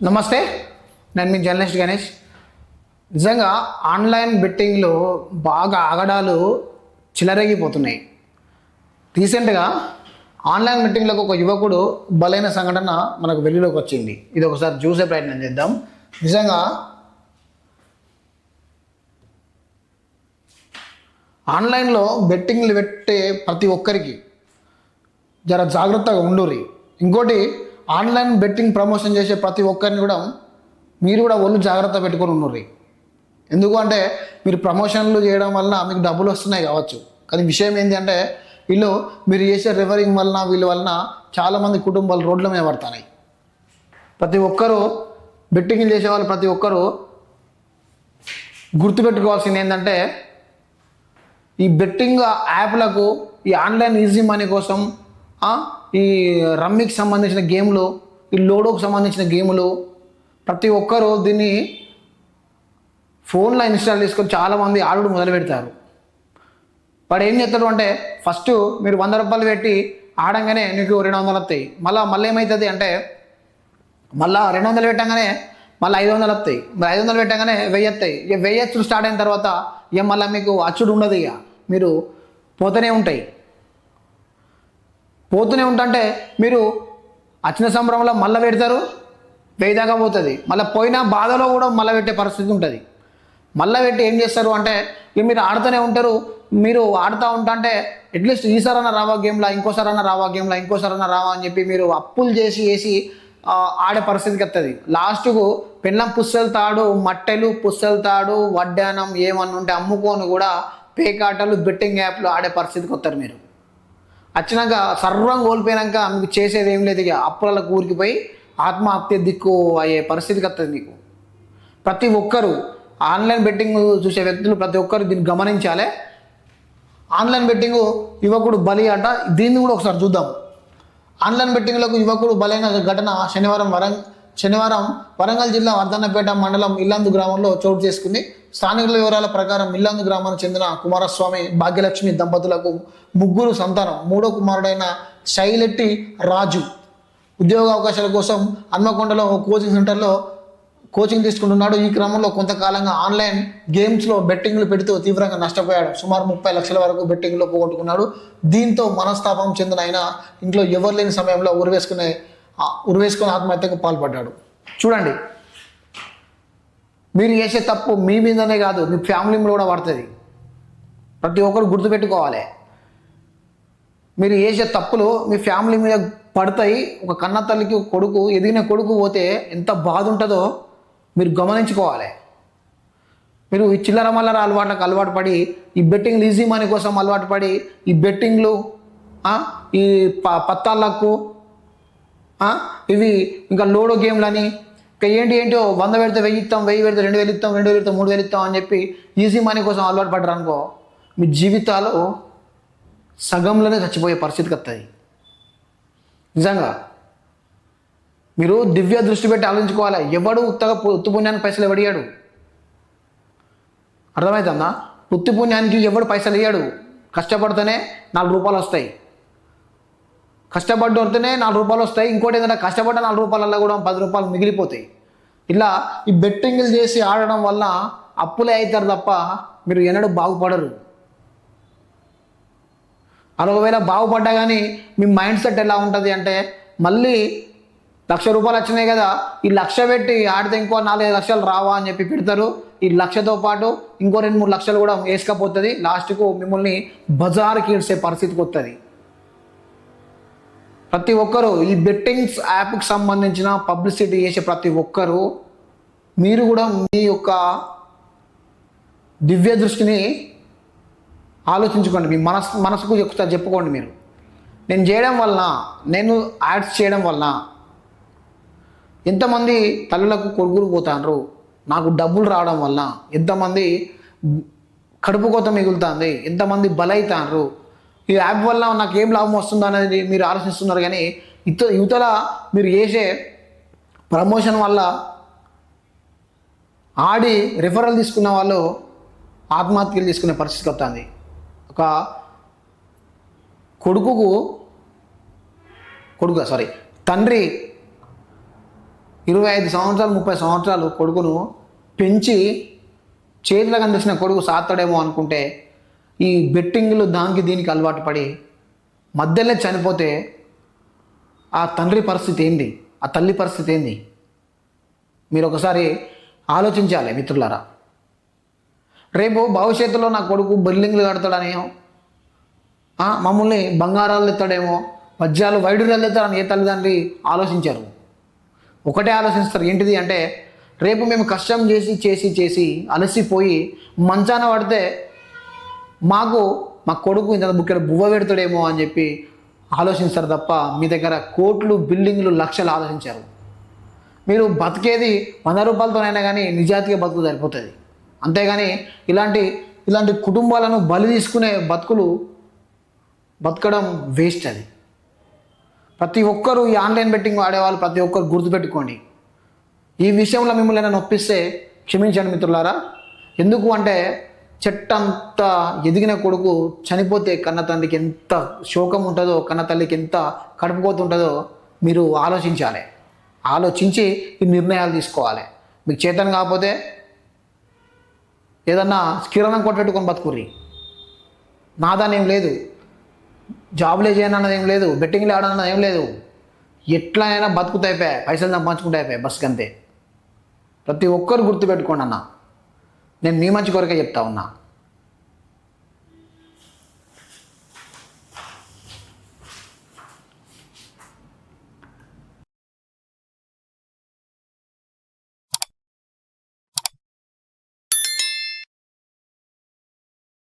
నమస్తే, నేను మీ జర్నలిస్ట్ గణేష్. నిజంగా ఆన్లైన్ బెట్టింగ్లో బాగా ఆగడాలు చిలరేగిపోతున్నాయి. రీసెంట్గా ఆన్లైన్ బెట్టింగ్లకు ఒక యువకుడు బలైన సంఘటన మనకు వెలుగులోకి వచ్చింది. ఇది ఒకసారి చూసే ప్రయత్నం చేద్దాం. నిజంగా ఆన్లైన్లో బెట్టింగ్లు పెట్టే ప్రతి ఒక్కరికి జర జాగ్రత్తగా ఉండుర్రి. ఇంకోటి, ఆన్లైన్ బెట్టింగ్ ప్రమోషన్ చేసే ప్రతి ఒక్కరిని కూడా మీరు కూడా ఒళ్ళు జాగ్రత్త పెట్టుకొని ఉండుర్రి. ఎందుకు అంటే మీరు ప్రమోషన్లు చేయడం వలన మీకు డబ్బులు వస్తున్నాయి కావచ్చు, కానీ విషయం ఏంటి అంటే మీరు చేసే రివరింగ్ వలన వీళ్ళ వలన చాలామంది కుటుంబాలు రోడ్ల మీద పడుతున్నాయి. ప్రతి ఒక్కరూ బెట్టింగ్లు చేసేవాళ్ళు ప్రతి ఒక్కరూ గుర్తుపెట్టుకోవాల్సింది ఏంటంటే, ఈ బెట్టింగ్ యాప్లకు, ఈ ఆన్లైన్ ఈజీ మనీ కోసం, ఈ రమ్మీకి సంబంధించిన గేమ్లు, ఈ లోడోకి సంబంధించిన గేములు, ప్రతి ఒక్కరూ దీన్ని ఫోన్లో ఇన్స్టాల్ చేసుకొని చాలామంది ఆడుడు మొదలు పెడతారు. వాడు ఏం చేస్తాడు అంటే, ఫస్ట్ మీరు 100 రూపాయలు పెట్టి ఆడంగానే నీకు 200 వస్తాయి. మళ్ళీ ఏమవుతుంది అంటే, మళ్ళీ 200 పెట్టంగానే మళ్ళీ 500 వస్తాయి. మరి 500 పెట్టంగానే 1000 వస్తాయి. ఇక 1000 స్టార్ట్ అయిన తర్వాత ఇక మళ్ళీ మీకు అచ్చుడు ఉండదు. ఇక మీరు పోతూనే ఉంటుంటే మీరు వచ్చిన సంబరంలో మళ్ళీ పెడతారు, 1000 దాకా పోతుంది. మళ్ళీ పోయిన బాధలో కూడా మళ్ళీ పెట్టే పరిస్థితి ఉంటుంది. మళ్ళీ పెట్టి ఏం చేస్తారు అంటే, ఇక మీరు ఆడుతూనే ఉంటారు. మీరు ఆడుతూ అంటే అట్లీస్ట్ ఈసారన్నా రావా గేమ్లా, ఇంకోసారన్నా రావా అని చెప్పి మీరు అప్పులు చేసి ఆడే పరిస్థితికి వస్తుంది. లాస్ట్కు పెళ్ళం పుస్తలు తాడు, మట్టెలు పుస్తలు తాడు, వడ్డానం ఏమన్నా ఉంటే అమ్ముకొని కూడా పేకాటలు బెట్టింగ్ యాప్లు ఆడే పరిస్థితికి వస్తారు. మీరు వచ్చినాక సర్వం కోల్పోయాక మీకు చేసేది ఏం లేదు. ఇక అప్పుల కూరికిపోయి ఆత్మహత్య దిక్కు అయ్యే పరిస్థితికి వస్తుంది మీకు. ప్రతి ఒక్కరూ ఆన్లైన్ బెట్టింగ్ చూసే వ్యక్తులు ప్రతి ఒక్కరు దీన్ని గమనించాలి. ఆన్లైన్ బెట్టింగ్ యువకుడు బలి అంట, దీన్ని కూడా ఒకసారి చూద్దాం. ఆన్లైన్ బెట్టింగ్లకు యువకుడు బలైన ఘటన శనివారం వరంగల్ జిల్లా వర్ధన్నపేట మండలం ఇల్లందు గ్రామంలో చోటు చేసుకుంది. స్థానికుల వివరాల ప్రకారం ఇల్లందు గ్రామానికి చెందిన కుమారస్వామి, భాగ్యలక్ష్మి దంపతులకు 3 సంతానం. 3వ కుమారుడైన శైలెట్టి రాజు ఉద్యోగ అవకాశాల కోసం హన్మకొండలో కోచింగ్ సెంటర్లో కోచింగ్ తీసుకుంటున్నాడు. ఈ క్రమంలో కొంతకాలంగా ఆన్లైన్ గేమ్స్లో బెట్టింగ్లు పెడుతూ తీవ్రంగా నష్టపోయాడు. సుమారు 30 లక్షల వరకు బెట్టింగ్లో పోగొట్టుకున్నాడు. దీంతో మనస్తాపం చెందిన ఆయన ఇంట్లో ఎవరు లేని సమయంలో ఉరివేసుకుని ఆత్మహత్యకు పాల్పడ్డాడు. చూడండి, మీరు చేసే తప్పు మీ మీదనే కాదు, మీ ఫ్యామిలీ మీద కూడా పడుతుంది. ప్రతి ఒక్కరు గుర్తుపెట్టుకోవాలి. మీరు చేసే తప్పులు మీ ఫ్యామిలీ మీద పడతాయి. ఒక కన్న తల్లికి కొడుకు, ఎదిగిన కొడుకు పోతే ఎంత బాధ ఉంటుందో మీరు గమనించుకోవాలి. మీరు ఈ చిల్లర మల్లర అలవాటు పడి, ఈ బెట్టింగ్లు ఈజీ మనీ కోసం అలవాటు పడి, ఈ బెట్టింగ్లు, ఈ పత్తాలకు, ఇవి ఇంకా లోడో గేమ్లని, ఇంకా ఏంటో 100 పెడితే 1000 ఇస్తాం, 1000 పెడితే 2000 ఇస్తాం, 2000 పెడితే 3000 ఇస్తాం అని చెప్పి ఈజీ మనీ కోసం అలవాటు పడ్డారు అనుకో, మీ జీవితాలు సగంలోనే చచ్చిపోయే పరిస్థితికి వస్తుంది. నిజంగా మీరు దివ్య దృష్టి పెట్టి ఆలోచించుకోవాలి. ఎవడు ఉత్తు పుణ్యానికి పైసలు ఎవడియాడు? అర్థమవుతుందా? ఉత్తి పుణ్యానికి ఎవడు పైసలు ఇయ్యాడు. కష్టపడితేనే 4 రూపాయలు వస్తాయి. కష్టపడితేనే 4 రూపాయలు వస్తాయి. ఇంకోటి ఏంటంటే, కష్టపడ్డ 4 రూపాయలలో కూడా 10 రూపాయలు మిగిలిపోతాయి. ఇలా ఈ బెట్టింగ్లు చేసి ఆడడం వల్ల అప్పులే అవుతారు తప్ప మీరు ఎన్నడూ బాగుపడరు. ఒకవేళ బాగుపడ్డా కానీ మీ మైండ్ సెట్ ఎలా ఉంటుంది అంటే, మళ్ళీ 1,00,000 రూపాయలు వచ్చినాయి కదా, ఈ 1,00,000 పెట్టి ఆడితే ఇంకో 4-5 లక్షలు రావా అని చెప్పి పెడతారు. ఈ 1,00,000తో పాటు ఇంకో 2-3 లక్షలు కూడా వేసుకపోతుంది. లాస్ట్కు మిమ్మల్ని బజార్కి ఈడ్చే పరిస్థితికి వస్తుంది. ప్రతి ఒక్కరూ ఈ బెట్టింగ్స్ యాప్కి సంబంధించిన పబ్లిసిటీ చేసే ప్రతి ఒక్కరూ మీరు కూడా మీ యొక్క దివ్య దృష్టిని ఆలోచించుకోండి. మీ మనసుకు ఒకసారి చెప్పుకోండి. నేను చేయడం వలన, నేను యాడ్స్ చేయడం వలన ఎంతమంది తల్లులకు కొడుకులు పోతాండ్రు, నాకు డబ్బులు రావడం వలన ఎంతమంది కడుపు కోత మిగులుతుంది, ఎంతమంది బలైతాండ్రు, ఈ యాప్ వల్ల నాకు ఏం లాభం వస్తుందో అనేది మీరు ఆలోచిస్తున్నారు. కానీ యువతల మీరు చేసే ప్రమోషన్ వల్ల ఆడి రిఫరల్ తీసుకున్న వాళ్ళు ఆత్మహత్యలు తీసుకునే పరిస్థితికి వస్తుంది. ఒక తండ్రి 25 సంవత్సరాలు 30 సంవత్సరాలు కొడుకును పెంచి చేతులకు అందించిన కొడుకు సాత్తాడేమో అనుకుంటే ఈ బెట్టింగ్లు దానికి దీనికి అలవాటు పడి మధ్యలో చనిపోతే ఆ తండ్రి పరిస్థితి ఏంది, ఆ తల్లి పరిస్థితి ఏంది? మీరు ఒకసారి ఆలోచించాలి మిత్రులారా. రేపు భవిష్యత్తులో నా కొడుకు బిల్డింగ్లు కడతాడనేమో, మమ్మల్ని బంగారాలు ఎత్తాడేమో, వజ్రాలు వైడూర్యాలు ఎత్తాడని ఏ తల్లిదండ్రి ఆలోచించారు. ఒకటే ఆలోచిస్తారు, ఏంటిది అంటే రేపు మేము కష్టం చేసి చేసి చేసి అలసిపోయి మంచాన పడితే మాకు మా కొడుకు ఇంత బుక్కెడు బువ్వ పెడతాడేమో అని చెప్పి ఆలోచిస్తారు తప్ప మీ దగ్గర కోట్లు బిల్డింగ్లు లక్షలు ఆలోచించారు. మీరు బతికేది 100 రూపాయలతోనైనా కానీ నిజాయితీగా బతుకు సరిపోతుంది. అంతేగాని ఇలాంటి కుటుంబాలను బలి తీసుకునే బతకడం వేస్ట్. అది ప్రతి ఒక్కరూ ఈ ఆన్లైన్ బెట్టింగ్ ఆడేవాళ్ళు ప్రతి ఒక్కరు గుర్తుపెట్టుకోండి. ఈ విషయంలో మిమ్మల్ని నేను నొప్పిస్తే క్షమించండి మిత్రులారా. ఎందుకు అంటే చెట్టంత ఎదిగిన కొడుకు చనిపోతే కన్న తండ్రికి ఎంత శోకం ఉంటుందో, కన్న తల్లికి ఎంత కడుపుకోతుంటుందో మీరు ఆలోచించాలి. ఆలోచించి ఈ నిర్ణయాలు తీసుకోవాలి. మీకు చేతన కాకపోతే ఏదన్నా కిరాణం కొట్టబెట్టుకొని బతుకుర్రి. నాదాని ఏం లేదు, జాబులే చేయను అన్నది ఏం లేదు, బెట్టింగ్లు ఆడన్నది ఏం లేదు. ఎట్లయినా బతుకుతా అయిపోయాయి, పైసలు సంపాదించుకుంటే అయిపోయాయి, బస్కి అంతే. ప్రతి ఒక్కరు గుర్తుపెట్టుకోండి అన్న, నేను మీ మంచి కొరకే చెప్తా ఉన్నా.